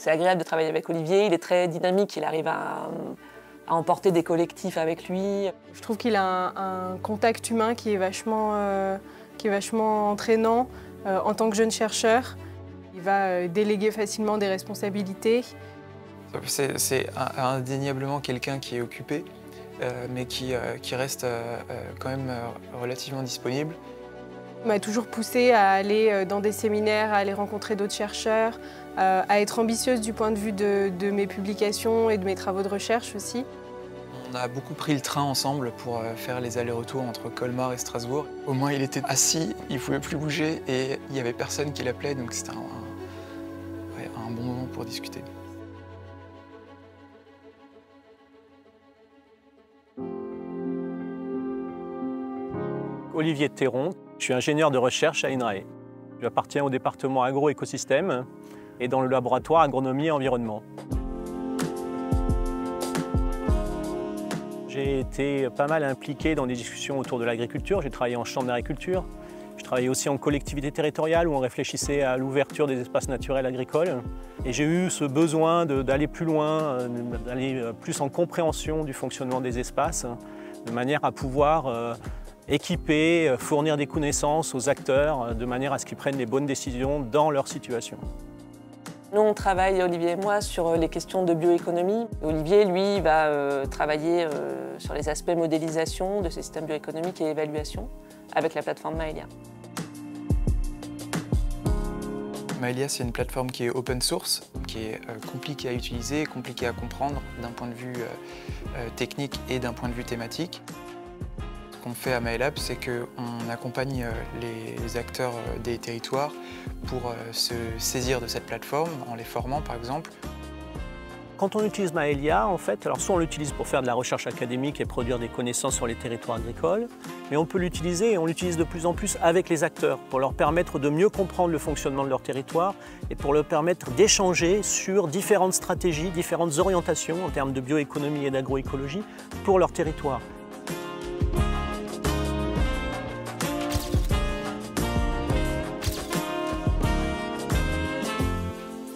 C'est agréable de travailler avec Olivier, il est très dynamique, il arrive à emporter des collectifs avec lui. Je trouve qu'il a un contact humain qui est vachement entraînant en tant que jeune chercheur. Il va déléguer facilement des responsabilités. C'est indéniablement quelqu'un qui est occupé, mais qui reste quand même relativement disponible. Il m'a toujours poussée à aller dans des séminaires, à aller rencontrer d'autres chercheurs, à être ambitieuse du point de vue de mes publications et de mes travaux de recherche aussi. On a beaucoup pris le train ensemble pour faire les allers-retours entre Colmar et Strasbourg. Au moins, il était assis, il ne pouvait plus bouger et il n'y avait personne qui l'appelait, donc c'était un bon moment pour discuter. Olivier Théron, je suis ingénieur de recherche à INRAE. J'appartiens au département agro-écosystème et dans le laboratoire agronomie et environnement. J'ai été pas mal impliqué dans des discussions autour de l'agriculture. J'ai travaillé en chambre d'agriculture. Je travaillais aussi en collectivité territoriale où on réfléchissait à l'ouverture des espaces naturels agricoles. Et j'ai eu ce besoin d'aller plus loin, d'aller plus en compréhension du fonctionnement des espaces, de manière à pouvoir équiper, fournir des connaissances aux acteurs, de manière à ce qu'ils prennent les bonnes décisions dans leur situation. Nous, on travaille, Olivier et moi, sur les questions de bioéconomie. Olivier, lui, va travailler sur les aspects modélisation de ces systèmes bioéconomiques et évaluation avec la plateforme Maelia. Maelia, c'est une plateforme qui est open source, qui est compliquée à utiliser, compliquée à comprendre d'un point de vue technique et d'un point de vue thématique. Ce qu'on fait à MyLab, c'est qu'on accompagne les acteurs des territoires pour se saisir de cette plateforme, en les formant par exemple. Quand on utilise Maelia, en fait, alors soit on l'utilise pour faire de la recherche académique et produire des connaissances sur les territoires agricoles, mais on peut l'utiliser et on l'utilise de plus en plus avec les acteurs pour leur permettre de mieux comprendre le fonctionnement de leur territoire et pour leur permettre d'échanger sur différentes stratégies, différentes orientations en termes de bioéconomie et d'agroécologie pour leur territoire.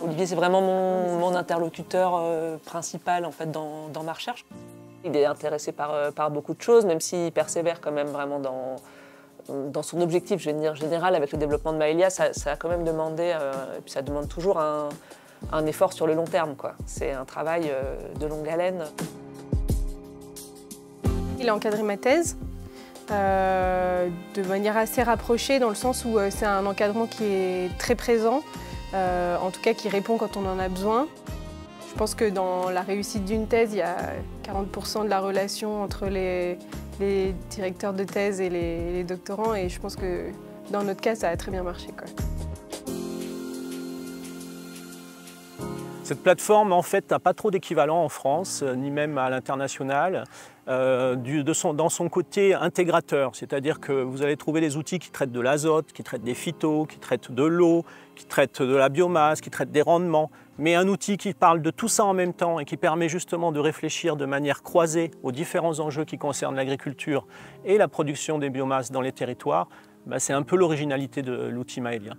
Olivier, c'est vraiment mon interlocuteur principal en fait, dans ma recherche. Il est intéressé par beaucoup de choses, même s'il persévère quand même vraiment dans son objectif, je vais dire, général avec le développement de Maelia. Ça a quand même demandé, et puis ça demande toujours un effort sur le long terme. C'est un travail de longue haleine. Il a encadré ma thèse de manière assez rapprochée, dans le sens où c'est un encadrement qui est très présent. En tout cas qui répond quand on en a besoin. Je pense que dans la réussite d'une thèse, il y a 40% de la relation entre les directeurs de thèse et les doctorants, et je pense que dans notre cas, ça a très bien marché, quoi. Cette plateforme, en fait, n'a pas trop d'équivalent en France, ni même à l'international, dans son côté intégrateur. C'est-à-dire que vous allez trouver des outils qui traitent de l'azote, qui traitent des phytos, qui traitent de l'eau, qui traitent de la biomasse, qui traitent des rendements. Mais un outil qui parle de tout ça en même temps et qui permet justement de réfléchir de manière croisée aux différents enjeux qui concernent l'agriculture et la production des biomasses dans les territoires, c'est un peu l'originalité de l'outil Maelia.